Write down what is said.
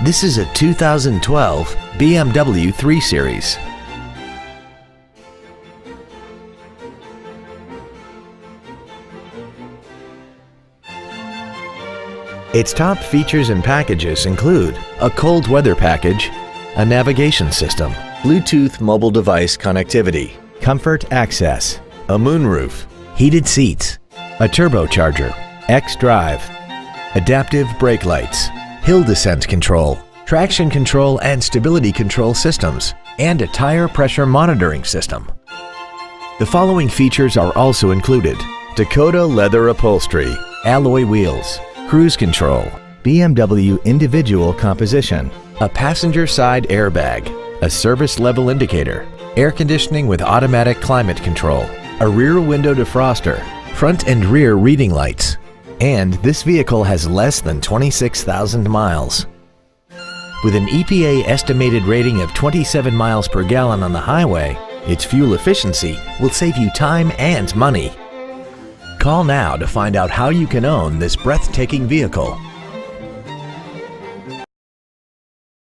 This is a 2012 BMW 3 Series. Its top features and packages include a cold weather package, a navigation system, Bluetooth mobile device connectivity, comfort access, a moonroof, heated seats, a turbocharger, xDrive, adaptive brake lights, hill descent control, traction control and stability control systems, and a tire pressure monitoring system. The following features are also included: Dakota leather upholstery, alloy wheels, cruise control, BMW individual composition, a passenger side airbag, a service level indicator, air conditioning with automatic climate control, a rear window defroster, front and rear reading lights, and this vehicle has less than 26,000 miles. With an EPA estimated rating of 27 miles per gallon on the highway, its fuel efficiency will save you time and money. Call now to find out how you can own this breathtaking vehicle.